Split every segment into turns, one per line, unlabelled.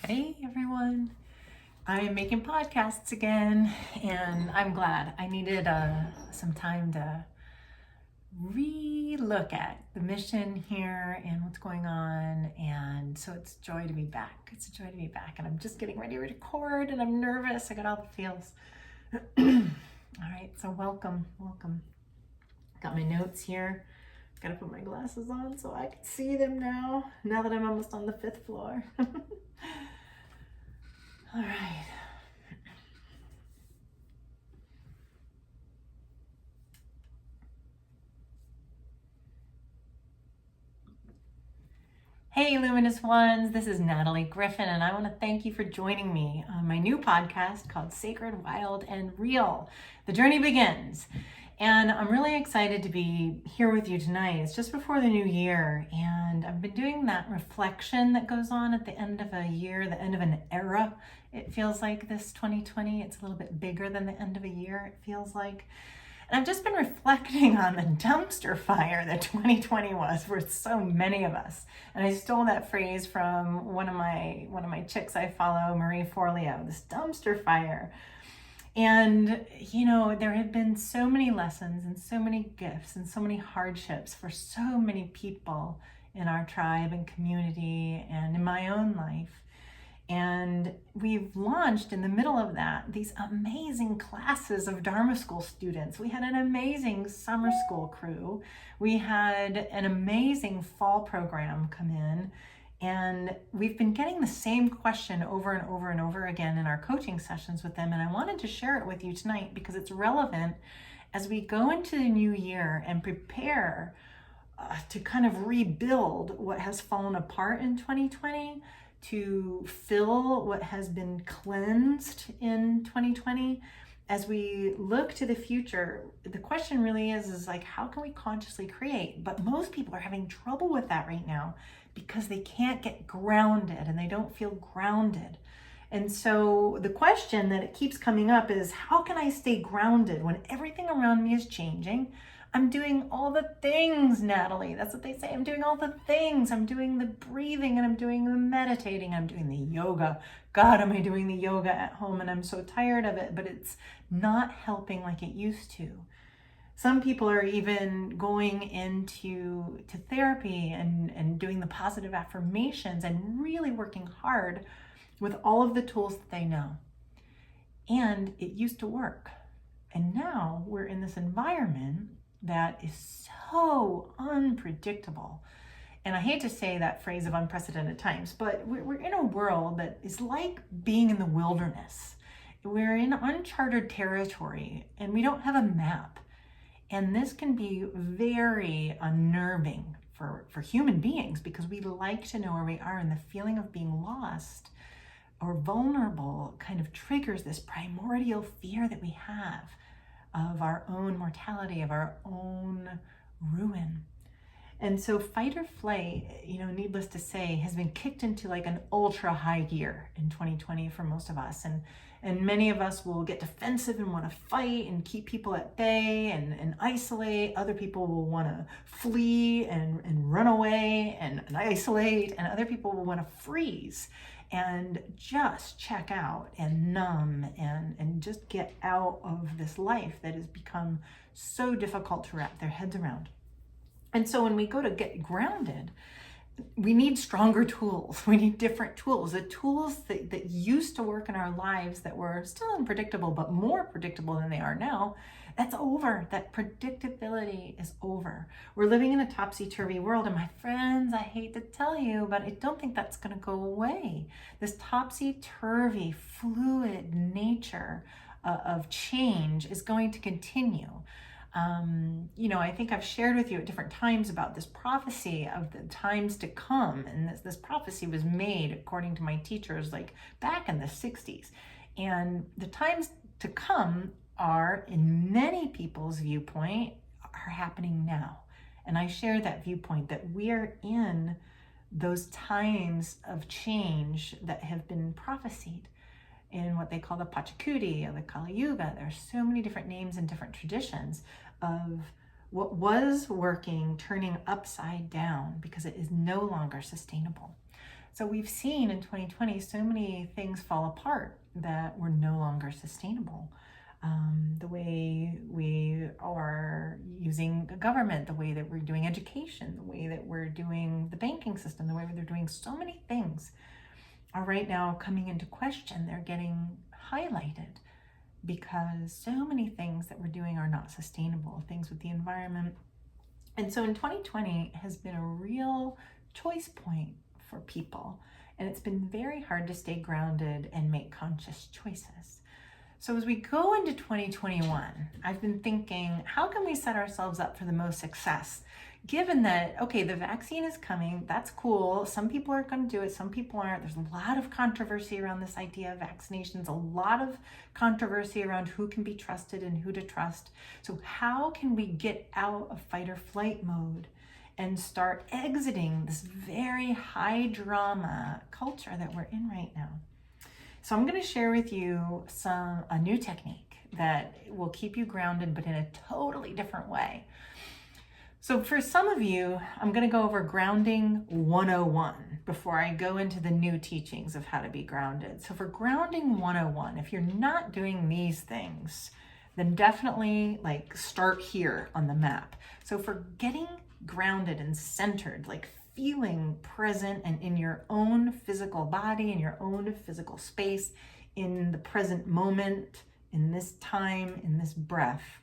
Hey everyone, I am making podcasts again and I'm glad. I needed some time to re-look at the mission here and what's going on, and so it's a joy to be back. It's a joy to be back, and I'm just getting ready to record and I'm nervous. I got all the feels. All right, so welcome. Got my notes here. Gotta put my glasses on so I can see them now that I'm almost on the 5th floor. All right. Hey, Luminous Ones, this is Natalie Griffin, and I want to thank you for joining me on my new podcast called Sacred, Wild, and Real. The journey begins, and I'm really excited to be here with you tonight. It's just before the new year, and I've been doing that reflection that goes on at the end of a year, the end of an era. It feels like this 2020, it's a little bit bigger than the end of a year, it feels like. And I've just been reflecting on the dumpster fire that 2020 was for so many of us. And I stole that phrase from one of my chicks I follow, Marie Forleo, this dumpster fire. And, you know, there have been so many lessons and so many gifts and so many hardships for so many people in our tribe and community and in my own life. And we've launched in the middle of that these amazing classes of Dharma School students. We had an amazing summer school crew. We had an amazing fall program come in. And we've been getting the same question over and over and over again in our coaching sessions with them. And I wanted to share it with you tonight because it's relevant as we go into the new year and prepare to kind of rebuild what has fallen apart in 2020. To fill what has been cleansed in 2020. As we look to the future, the question really is like, how can we consciously create? But most people are having trouble with that right now because they can't get grounded and they don't feel grounded. And so the question that it keeps coming up is, how can I stay grounded when everything around me is changing? I'm doing all the things, Natalie. That's what they say. I'm doing all the things. I'm doing the breathing and I'm doing the meditating. I'm doing the yoga. God, am I doing the yoga at home? And I'm so tired of it, but it's not helping like it used to. Some people are even going into therapy and doing the positive affirmations and really working hard with all of the tools that they know. And it used to work. And now we're in this environment that is so unpredictable. And I hate to say that phrase of unprecedented times, but we're in a world that is like being in the wilderness. We're in uncharted territory and we don't have a map. And this can be very unnerving for human beings because we like to know where we are, and the feeling of being lost or vulnerable kind of triggers this primordial fear that we have of our own mortality, of our own ruin. And so fight or flight, needless to say, has been kicked into like an ultra high gear in 2020 for most of us. And many of us will get defensive and want to fight and keep people at bay and isolate. Other people will want to flee and run away and isolate. And other people will want to freeze and just check out and numb and just get out of this life that has become so difficult to wrap their heads around. And so when we go to get grounded, we need stronger tools. We need different tools. The tools that used to work in our lives that were still unpredictable, but more predictable than they are now, that's over. That predictability is over. We're living in a topsy-turvy world. And my friends, I hate to tell you, but I don't think that's going to go away. This topsy-turvy, fluid nature of change is going to continue. I think I've shared with you at different times about this prophecy of the times to come. And this prophecy was made, according to my teachers, like back in the 60s. And the times to come are, in many people's viewpoint, are happening now. And I share that viewpoint that we are in those times of change that have been prophesied in what they call the Pachacuti or the Kali Yuga. There are so many different names and different traditions of what was working turning upside down because it is no longer sustainable. So we've seen in 2020 so many things fall apart that were no longer sustainable. The way we are using government, the way that we're doing education, the way that we're doing the banking system, the way that they're doing so many things are right now coming into question. They're getting highlighted because so many things that we're doing are not sustainable, things with the environment. And so in 2020 has been a real choice point for people. And it's been very hard to stay grounded and make conscious choices. So as we go into 2021, I've been thinking, how can we set ourselves up for the most success? Given that, okay, the vaccine is coming, that's cool. Some people are going to do it, some people aren't. There's a lot of controversy around this idea of vaccinations, a lot of controversy around who can be trusted and who to trust. So how can we get out of fight or flight mode and start exiting this very high drama culture that we're in right now? So I'm going to share with you a new technique that will keep you grounded, but in a totally different way. So for some of you, I'm going to go over grounding 101 before I go into the new teachings of how to be grounded. So for grounding 101, if you're not doing these things, then definitely start here on the map. So for getting grounded and centered, feeling present and in your own physical body, in your own physical space, in the present moment, in this time, in this breath,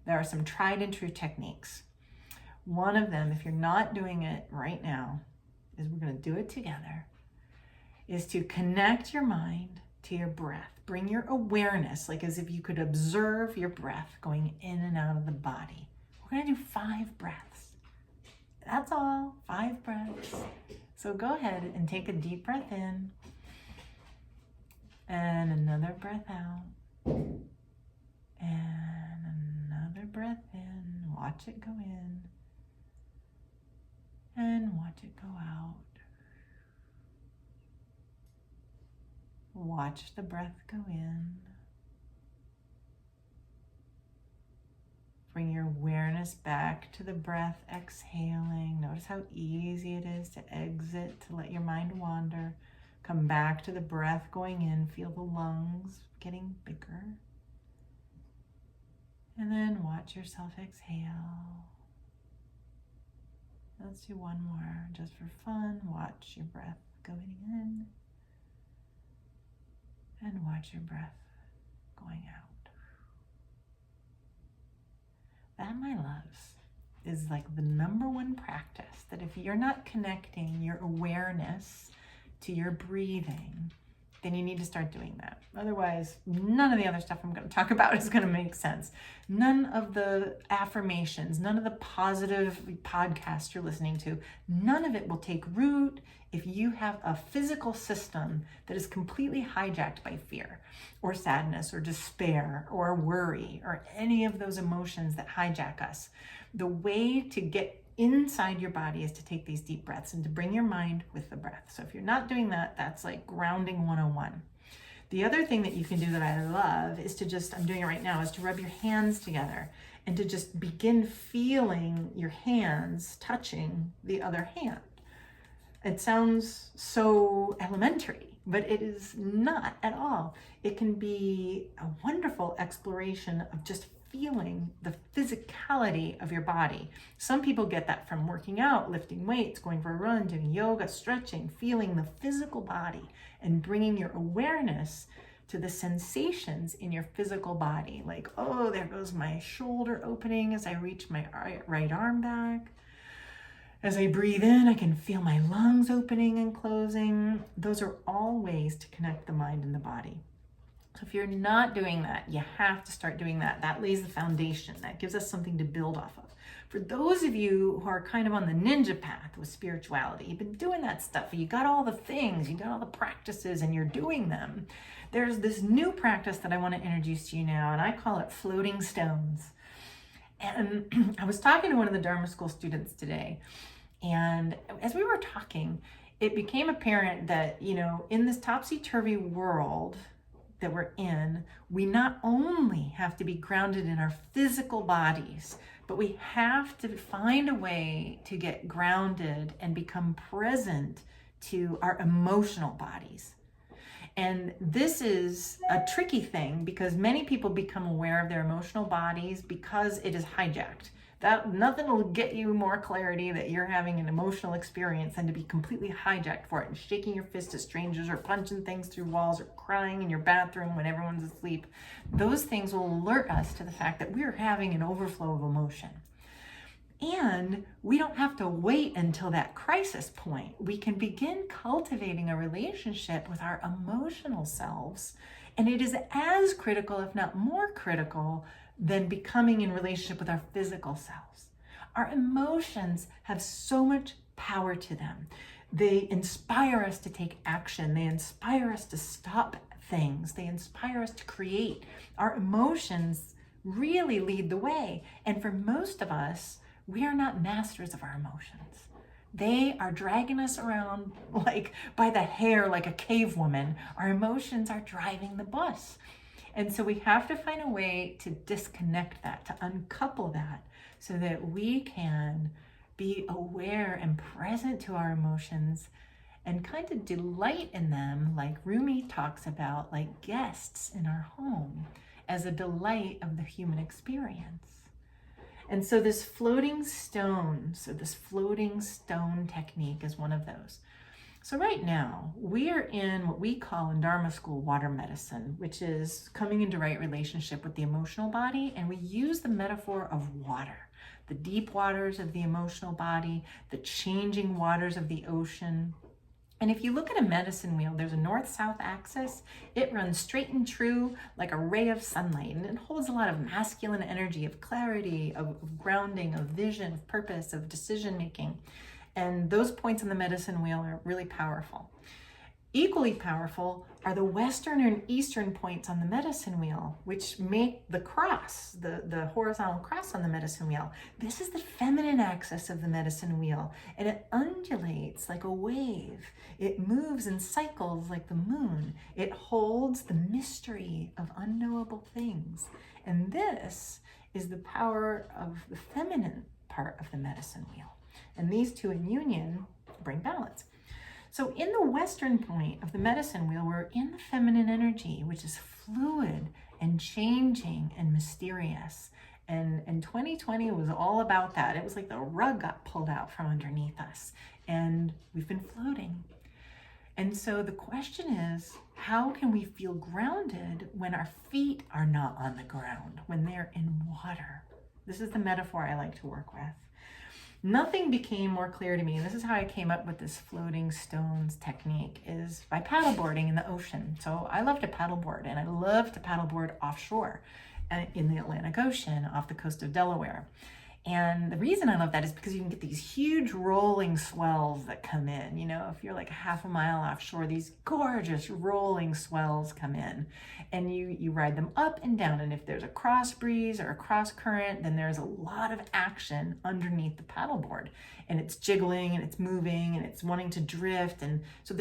there are some tried and true techniques. One of them, if you're not doing it right now, is we're going to do it together, is to connect your mind to your breath. Bring your awareness, as if you could observe your breath going in and out of the body. We're going to do 5 breaths. That's all, 5 breaths. So go ahead and take a deep breath in and another breath out and another breath in. Watch it go in and watch it go out. Watch the breath go in. Bring your awareness back to the breath, exhaling. Notice how easy it is to exit, to let your mind wander. Come back to the breath going in. Feel the lungs getting bigger. And then watch yourself exhale. Let's do one more just for fun. Watch your breath going in. And watch your breath going out. That, my loves, is the number one practice that if you're not connecting your awareness to your breathing, then you need to start doing that. Otherwise, none of the other stuff I'm going to talk about is going to make sense. None of the affirmations, none of the positive podcasts you're listening to, none of it will take root if you have a physical system that is completely hijacked by fear or sadness or despair or worry or any of those emotions that hijack us. The way to get inside your body is to take these deep breaths and to bring your mind with the breath. So if you're not doing that, that's grounding 101. The other thing that you can do that I love is to just, I'm doing it right now, is to rub your hands together and to just begin feeling your hands touching the other hand. It sounds so elementary, but it is not at all. It can be a wonderful exploration of just feeling the physicality of your body. Some people get that from working out, lifting weights, going for a run, doing yoga, stretching, feeling the physical body and bringing your awareness to the sensations in your physical body. Oh, there goes my shoulder opening as I reach my right arm back. As I breathe in, I can feel my lungs opening and closing. Those are all ways to connect the mind and the body. So if you're not doing that, you have to start doing that. That lays the foundation. That gives us something to build off of. For those of you who are kind of on the ninja path with spirituality, you've been doing that stuff. You got all the things, you got all the practices, and you're doing them. There's this new practice that I want to introduce to you now, and I call it floating stones. And I was talking to one of the Dharma School students today, and as we were talking, it became apparent that, in this topsy-turvy world that we're in, we not only have to be grounded in our physical bodies, but we have to find a way to get grounded and become present to our emotional bodies. And this is a tricky thing because many people become aware of their emotional bodies because it is hijacked. That nothing will get you more clarity that you're having an emotional experience than to be completely hijacked for it and shaking your fist at strangers or punching things through walls or crying in your bathroom when everyone's asleep. Those things will alert us to the fact that we're having an overflow of emotion. And we don't have to wait until that crisis point. We can begin cultivating a relationship with our emotional selves. And it is as critical, if not more critical, than becoming in relationship with our physical selves. Our emotions have so much power to them. They inspire us to take action. They inspire us to stop things. They inspire us to create. Our emotions really lead the way. And for most of us, we are not masters of our emotions. They are dragging us around like by the hair, like a cave woman. Our emotions are driving the bus. And so we have to find a way to disconnect that, to uncouple that, so that we can be aware and present to our emotions and kind of delight in them, like Rumi talks about, like guests in our home, as a delight of the human experience. And so this floating stone technique is one of those. So right now, we are in what we call in Dharma school water medicine, which is coming into right relationship with the emotional body. And we use the metaphor of water, the deep waters of the emotional body, the changing waters of the ocean. And if you look at a medicine wheel, there's a north-south axis. It runs straight and true like a ray of sunlight, and it holds a lot of masculine energy, of clarity, of grounding, of vision, of purpose, of decision-making. And those points on the medicine wheel are really powerful. Equally powerful are the western and eastern points on the medicine wheel, which make the cross, the horizontal cross on the medicine wheel. This is the feminine axis of the medicine wheel, and it undulates like a wave. It moves in cycles like the moon. It holds the mystery of unknowable things. And this is the power of the feminine part of the medicine wheel. And these two in union bring balance. So in the western point of the medicine wheel, we're in the feminine energy, which is fluid and changing and mysterious. And 2020 was all about that. It was like the rug got pulled out from underneath us, and we've been floating. And so the question is, how can we feel grounded when our feet are not on the ground, when they're in water? This is the metaphor I like to work with. Nothing became more clear to me, and this is how I came up with this floating stones technique, is by paddleboarding in the ocean. So I love to paddleboard, and I love to paddleboard offshore in the Atlantic Ocean off the coast of Delaware. And the reason I love that is because you can get these huge rolling swells that come in. You know, if you're like half a mile offshore, these gorgeous rolling swells come in, and you ride them up and down. And if there's a cross breeze or a cross current, then there's a lot of action underneath the paddleboard, and it's jiggling and it's moving and it's wanting to drift. And so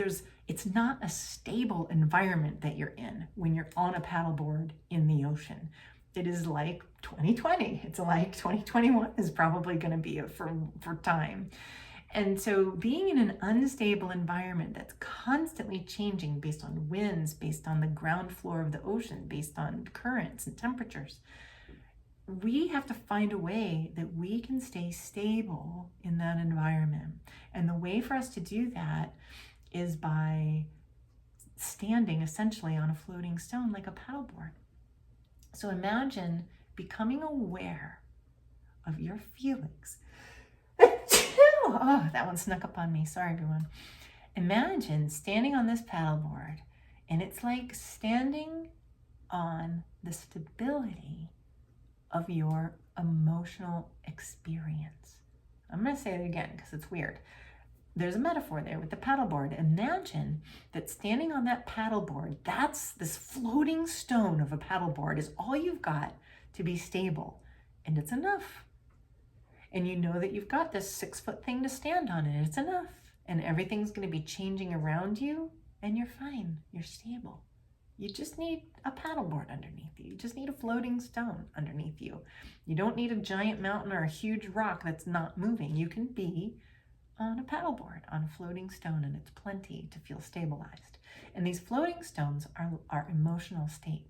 it's not a stable environment that you're in when you're on a paddleboard in the ocean. It is like 2020. It's like 2021 is probably going to be for time. And so being in an unstable environment that's constantly changing based on winds, based on the ground floor of the ocean, based on currents and temperatures, we have to find a way that we can stay stable in that environment. And the way for us to do that is by standing essentially on a floating stone like a paddleboard. So imagine becoming aware of your feelings. Oh, that one snuck up on me. Sorry, everyone. Imagine standing on this paddleboard, and it's like standing on the stability of your emotional experience. I'm going to say it again because it's weird. There's a metaphor there with the paddleboard. Imagine that standing on that paddleboard, that's this floating stone of a paddleboard, is all you've got to be stable. And it's enough. And you know that you've got this 6-foot thing to stand on, and it's enough. And everything's going to be changing around you, and you're fine. You're stable. You just need a paddleboard underneath you. You just need a floating stone underneath you. You don't need a giant mountain or a huge rock that's not moving. You can be on a paddleboard, on a floating stone, and it's plenty to feel stabilized. And these floating stones are our emotional state.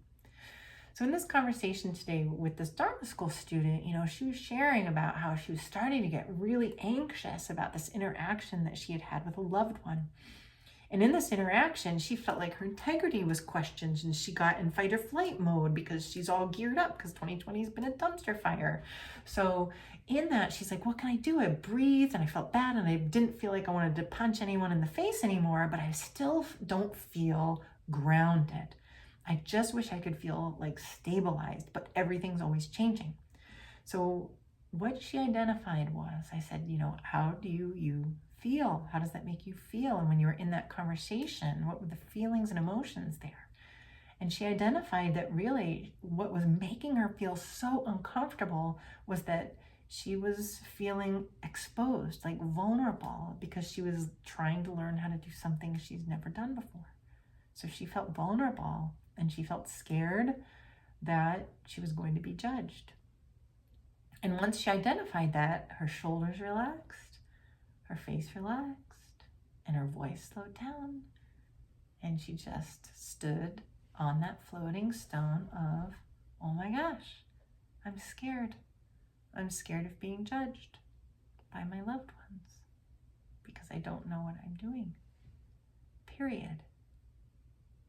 So in this conversation today with this Dharma school student, she was sharing about how she was starting to get really anxious about this interaction that she had had with a loved one. And in this interaction, she felt like her integrity was questioned, and she got in fight or flight mode because she's all geared up because 2020 has been a dumpster fire. So in that, she's like, what can I do? I breathed and I felt bad and I didn't feel like I wanted to punch anyone in the face anymore, but I still don't feel grounded. I just wish I could feel like stabilized, but everything's always changing. So what she identified was, I said, how do you feel? How does that make you feel? And when you were in that conversation, what were the feelings and emotions there? And she identified that really what was making her feel so uncomfortable was that she was feeling exposed, like vulnerable, because she was trying to learn how to do something she's never done before. So she felt vulnerable and she felt scared that she was going to be judged. And once she identified that, her shoulders relaxed, her face relaxed, and her voice slowed down. And she just stood on that floating stone of, oh my gosh, I'm scared. I'm scared of being judged by my loved ones because I don't know what I'm doing. Period.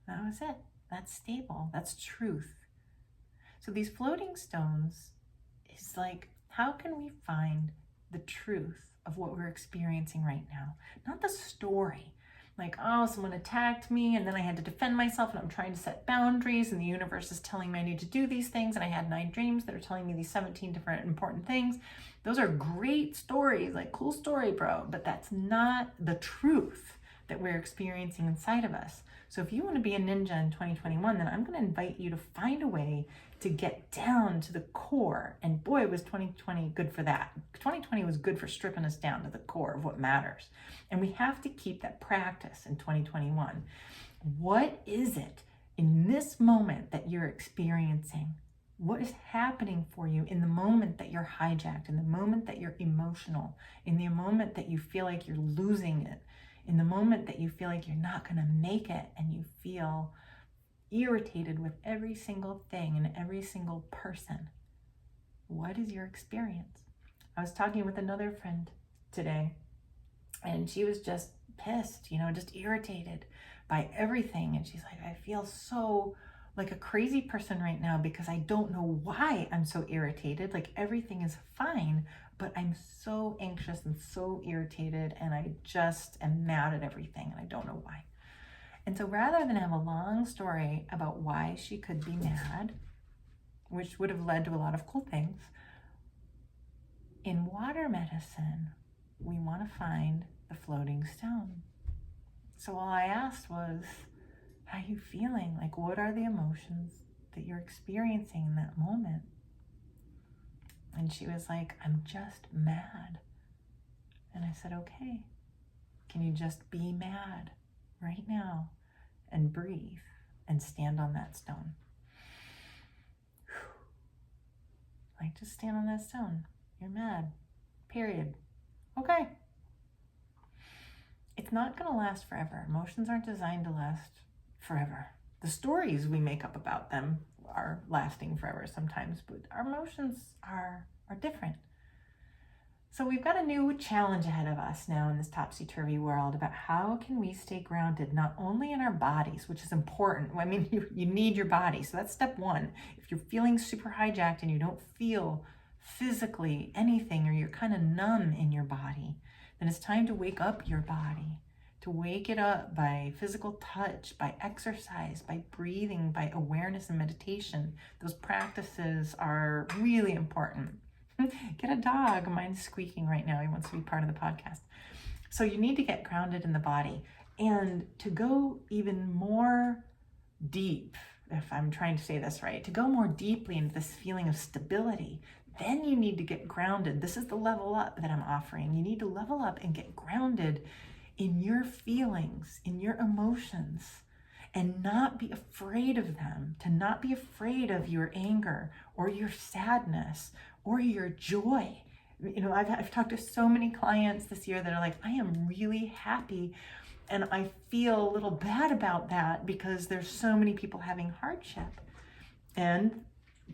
That was it. That's stable. That's truth. So these floating stones is like, how can we find the truth of what we're experiencing right now? Not the story. Like, oh, someone attacked me and then I had to defend myself and I'm trying to set boundaries and the universe is telling me I need to do these things and I had 9 dreams that are telling me these 17 different important things. Those are great stories, like cool story, bro, but that's not the truth that we're experiencing inside of us. So if you want to be a ninja in 2021, then I'm going to invite you to find a way to get down to the core. And boy, was 2020 good for that. 2020 was good for stripping us down to the core of what matters. And we have to keep that practice in 2021. What is it in this moment that you're experiencing? What is happening for you in the moment that you're hijacked, in the moment that you're emotional, in the moment that you feel like you're losing it, in the moment that you feel like you're not going to make it and you feel irritated with every single thing and every single person? What is your experience? I was talking with another friend today and she was just pissed, just irritated by everything. And she's like, I feel so like a crazy person right now because I don't know why I'm so irritated. Like everything is fine, but I'm so anxious and so irritated and I just am mad at everything and I don't know why. And so rather than have a long story about why she could be mad, which would have led to a lot of cool things, in water medicine, we want to find the floating stone. So all I asked was, how are you feeling? Like, what are the emotions that you're experiencing in that moment? And she was like, I'm just mad. And I said, okay, can you just be mad right now and breathe and stand on that stone? Like, just stand on that stone. You're mad, period. Okay. It's not going to last forever. Emotions aren't designed to last forever. The stories we make up about them are lasting forever sometimes, but our emotions are different. So we've got a new challenge ahead of us now in this topsy-turvy world about how can we stay grounded not only in our bodies, which is important. I mean, you need your body. So that's step one. If you're feeling super hijacked and you don't feel physically anything or you're kind of numb in your body, then it's time to wake up your body, to wake it up by physical touch, by exercise, by breathing, by awareness and meditation. Those practices are really important. Get a dog. Mine's squeaking right now. He wants to be part of the podcast. So you need to get grounded in the body. And to go even more deep, if I'm trying to say this right, to go more deeply into this feeling of stability, then you need to get grounded. This is the level up that I'm offering. You need to level up and get grounded in your feelings, in your emotions, and not be afraid of them, to not be afraid of your anger or your sadness or your joy. You know, I've talked to so many clients this year that are like, I am really happy. And I feel a little bad about that because there's so many people having hardship. And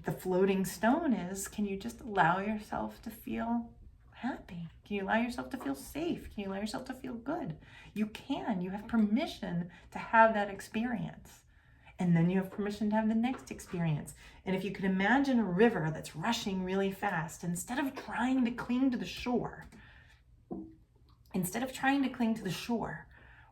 the floating stone is, can you just allow yourself to feel happy? Can you allow yourself to feel safe? Can you allow yourself to feel good? You can. You have permission to have that experience. And then you have permission to have the next experience. And if you could imagine a river that's rushing really fast, instead of trying to cling to the shore,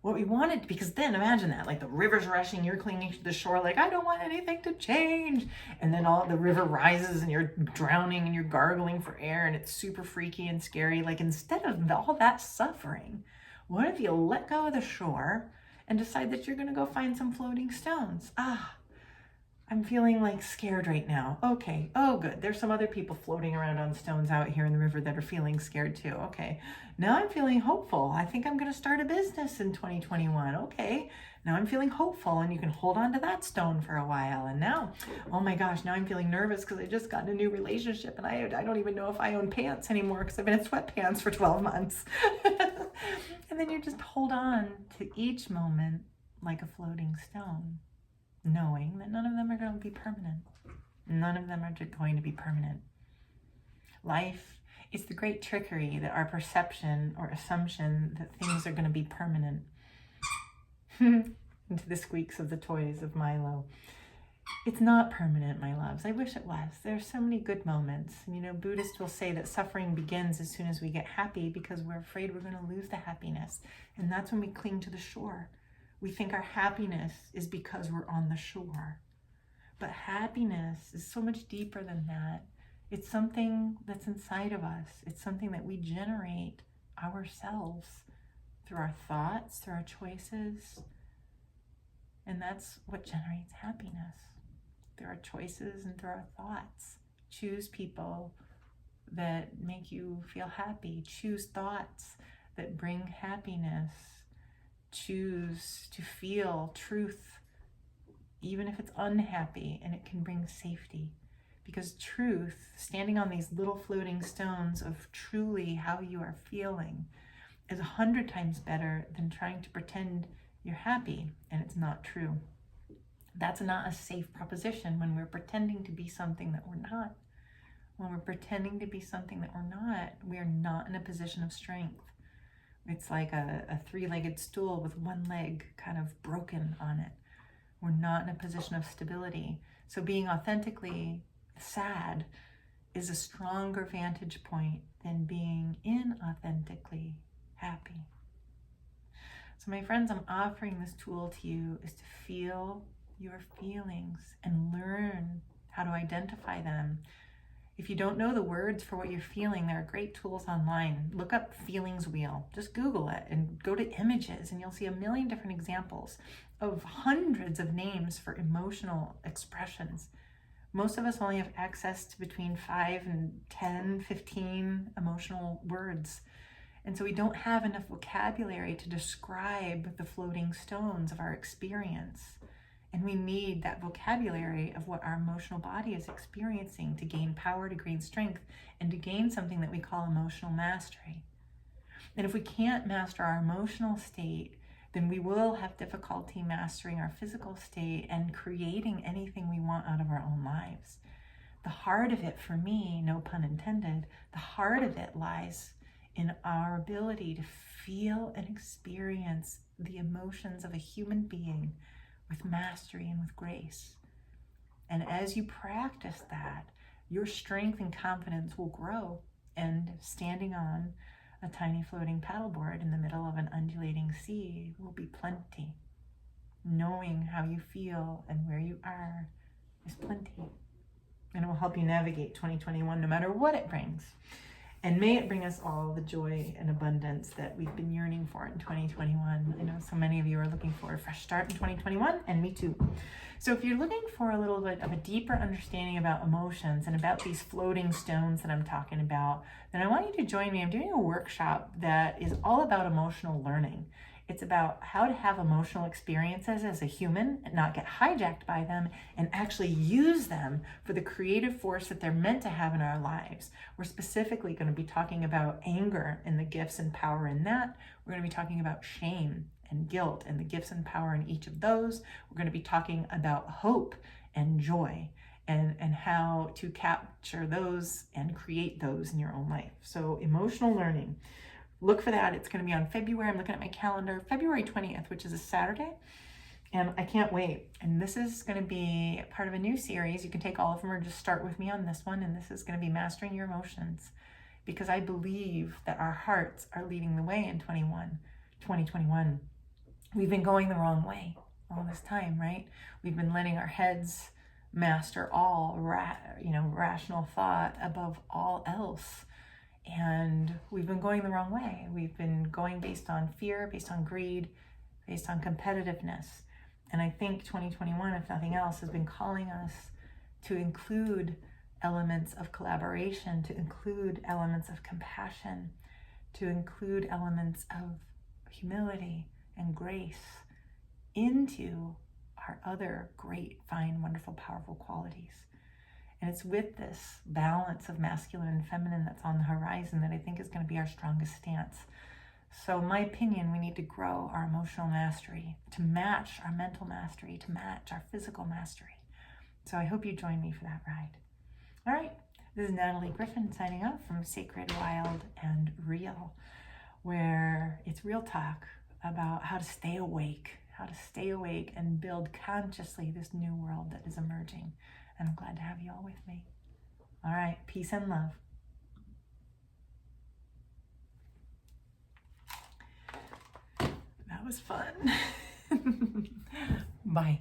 what we wanted, because then imagine that, like the river's rushing, you're clinging to the shore, like, I don't want anything to change. And then all the river rises and you're drowning and you're gargling for air and it's super freaky and scary. Like, instead of all that suffering, what if you let go of the shore and decide that you're going to go find some floating stones? I'm feeling like scared right now. Okay. Oh, good. There's some other people floating around on stones out here in the river that are feeling scared too. Okay. Now I'm feeling hopeful. I think I'm going to start a business in 2021. Okay. Now I'm feeling hopeful, and you can hold on to that stone for a while. And now, oh my gosh, now I'm feeling nervous because I just got in a new relationship and I don't even know if I own pants anymore because I've been in sweatpants for 12 months. And then you just hold on to each moment like a floating stone, knowing that none of them are going to be permanent. None of them are going to be permanent. Life is the great trickery that our perception or assumption that things are going to be permanent. Into the squeaks of the toys of Milo. It's not permanent, my loves. I wish it was. There's so many good moments. You know, Buddhists will say that suffering begins as soon as we get happy because we're afraid we're going to lose the happiness. And that's when we cling to the shore. We think our happiness is because we're on the shore. But happiness is so much deeper than that. It's something that's inside of us. It's something that we generate ourselves through our thoughts, through our choices. And that's what generates happiness. Through our choices and through our thoughts. Choose people that make you feel happy. Choose thoughts that bring happiness. Choose to feel truth, even if it's unhappy, and it can bring safety. Because truth, standing on these little floating stones of truly how you are feeling, is 100 times better than trying to pretend you're happy and it's not true. That's not a safe proposition when we're pretending to be something that we're not. When we're pretending to be something that we're not in a position of strength. It's like a three-legged stool with one leg kind of broken on it. We're not in a position of stability. So being authentically sad is a stronger vantage point than being inauthentically happy. So my friends, I'm offering this tool to you is to feel your feelings and learn how to identify them. If you don't know the words for what you're feeling, there are great tools online. Look up feelings wheel. Just Google it and go to images and you'll see a million different examples of hundreds of names for emotional expressions. Most of us only have access to between 5 and 10, 15 emotional words. And so we don't have enough vocabulary to describe the floating stones of our experience. And we need that vocabulary of what our emotional body is experiencing to gain power, to gain strength, and to gain something that we call emotional mastery. And if we can't master our emotional state, then we will have difficulty mastering our physical state and creating anything we want out of our own lives. The heart of it for me, no pun intended, the heart of it lies in our ability to feel and experience the emotions of a human being with mastery and with grace. And as you practice that, your strength and confidence will grow, and standing on a tiny floating paddleboard in the middle of an undulating sea will be plenty. Knowing how you feel and where you are is plenty. And it will help you navigate 2021 no matter what it brings. And may it bring us all the joy and abundance that we've been yearning for in 2021. I know so many of you are looking for a fresh start in 2021, and me too. So if you're looking for a little bit of a deeper understanding about emotions and about these floating stones that I'm talking about, then I want you to join me. I'm doing a workshop that is all about emotional learning. It's about how to have emotional experiences as a human and not get hijacked by them and actually use them for the creative force that they're meant to have in our lives. We're specifically going to be talking about anger and the gifts and power in that. We're going to be talking about shame and guilt and the gifts and power in each of those. We're going to be talking about hope and joy and how to capture those and create those in your own life. So emotional learning. Look for that. It's going to be on February. I'm looking at my calendar, February 20th, which is a Saturday. And I can't wait. And this is going to be part of a new series. You can take all of them or just start with me on this one. And this is going to be Mastering Your Emotions, because I believe that our hearts are leading the way in 2021. We've been going the wrong way all this time, right? We've been letting our heads master all rational thought above all else. And we've been going the wrong way. We've been going based on fear, based on greed, based on competitiveness. And I think 2021, if nothing else, has been calling us to include elements of collaboration, to include elements of compassion, to include elements of humility and grace into our other great, fine, wonderful, powerful qualities. And it's with this balance of masculine and feminine that's on the horizon that I think is going to be our strongest stance. So in my opinion, we need to grow our emotional mastery to match our mental mastery, to match our physical mastery. So I hope you join me for that ride. All right, this is Natalie Griffin signing off from Sacred, Wild, and Real, where it's real talk about how to stay awake and build consciously this new world that is emerging. And I'm glad to have you all with me. All right, peace and love. That was fun. Bye.